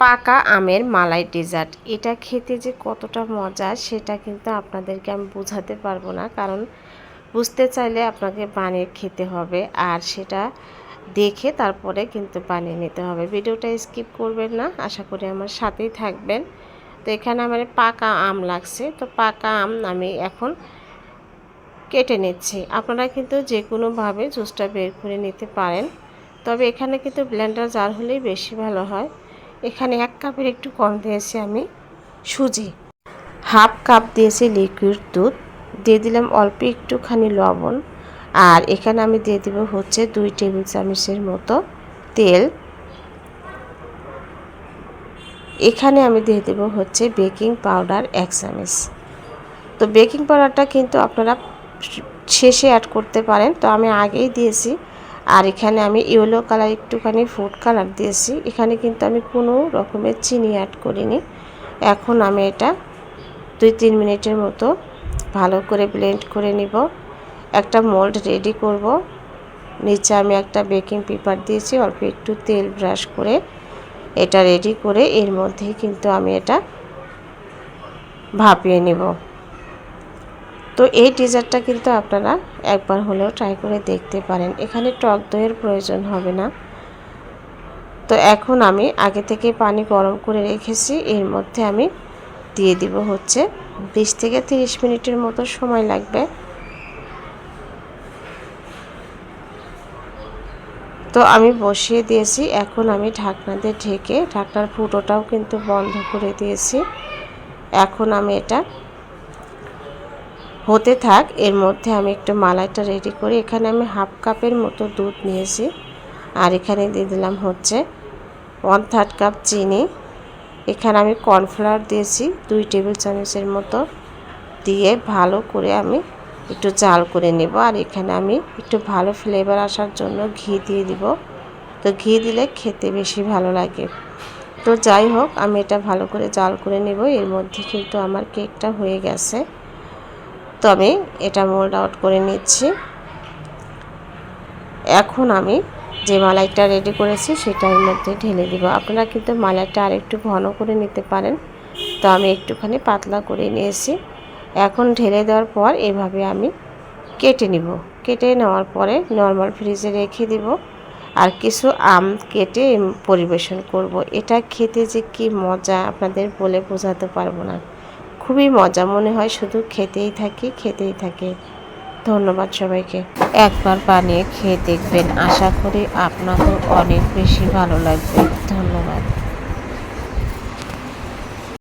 পাকা আমের মালাই ডেজার্ট। এটা খেতে যে কতটা মজা সেটা কিন্তু আপনাদেরকে আমি বোঝাতে পারবো না, কারণ বুঝতে চাইলে আপনাকে বানিয়ে খেতে হবে, আর সেটা দেখে তারপরে কিন্তু বানিয়ে নিতে হবে। ভিডিওটা স্কিপ করবেন না, আশা করি আমার সাথেই থাকবেন। তো এখানে আমার পাকা আম লাগছে, তো পাকা আম আমি এখন কেটে নিচ্ছি। আপনারা কিন্তু যে কোনোভাবে জুসটা বের করে নিতে পারেন, তবে এখানে কিন্তু ব্লেন্ডার জার হলেই বেশি ভালো হয়। এখানে 1 কাপের একটু কম দিয়েছি আমি সুজি, হাফ কাপ দিয়েছি লিকুইড দুধ, দিয়ে দিলাম অল্প একটুখানি লবণ, আর এখানে আমি দিয়ে দেব হচ্ছে 2 টেবিল চামচের মতো তেল। এখানে আমি দিয়ে দেব হচ্ছে বেকিং পাউডার 1 চামচ। তো বেকিং পাউডারটা কিন্তু আপনারা শেষে অ্যাড করতে পারেন, তো আমি আগেই দিয়েছি। আর এখানে আমি ইয়েলো কালার একটুখানি ফুড কালার দিয়েছি। এখানে কিন্তু আমি কোনো রকমের চিনি অ্যাড করিনি। এখন আমি এটা 2-3 মিনিটের মতো ভালো করে ব্লেন্ড করে নিব। একটা মোল্ড রেডি করব। নিচে আমি একটা বেকিং পেপার দিয়েছি, অল্প একটু তেল ব্রাশ করে এটা রেডি করে এর মধ্যেই কিন্তু আমি এটা ভাপিয়ে নেব। তো এই ডেজার্টটা কিন্তু আপনারা একবার হলেও ট্রাই করে দেখতে পারেন। এখানে টক দইয়ের প্রয়োজন হবে না। তো এখন আমি আগে থেকে পানি গরম করে রেখেছি, এর মধ্যে আমি দিয়ে দিব হচ্ছে 20 থেকে 30 মিনিটের মতো সময় লাগবে। তো আমি বসিয়ে দিয়েছি, এখন আমি ঢাকনা দিয়ে ঢেকে ঢাকনার ফুটোটাও কিন্তু বন্ধ করে দিয়েছি। এখন আমি এটা হতে থাক, এর মধ্যে আমি একটু মালাইটা রেডি করি। এখানে আমি হাফ কাপের মতো দুধ নিয়েছি, আর এখানে দিয়ে দিলাম হচ্ছে 1/3 কাপ চিনি। এখানে আমি কর্নফ্লাওয়ার দিয়েছি 2 টেবিল চামচের মতো, দিয়ে ভালো করে আমি একটু জাল করে নেব। আর এখানে আমি একটু ভালো ফ্লেভার আসার জন্য ঘি দিয়ে দিব। তো ঘি দিলে খেতে বেশি ভালো লাগে। তো যাই হোক, আমি এটা ভালো করে জাল করে নেব। এর মধ্যে কিন্তু আমার কেকটা হয়ে গেছে। তো আমি এটা মোল্ড আউট করে নিচ্ছি। এখন আমি যে মালাইটা রেডি করেছি সেটা এর মধ্যে ঢেলে দিব। আপনারা কিন্তু মালাইটা আরেকটু ঘন করে নিতে পারেন, তো আমি একটুখানি পাতলা করে নিয়েছি। এখন ঢেলে দেওয়ার পর এভাবে আমি কেটে নিব। কেটে নেওয়ার পরে নর্মাল ফ্রিজে রেখে দিব, আর কিছু আম কেটে পরিবেশন করব। এটা খেতে যে কি মজা আপনাদের বলে বোঝাতে পারবো না। খুবই মজা, মনে হয় শুধু খেতেই থাকি। ধন্যবাদ সবাইকে। একবার বানিয়ে খেয়ে দেখবেন, আশা করি আপনাদের অনেক বেশি ভালো লাগবে। ধন্যবাদ।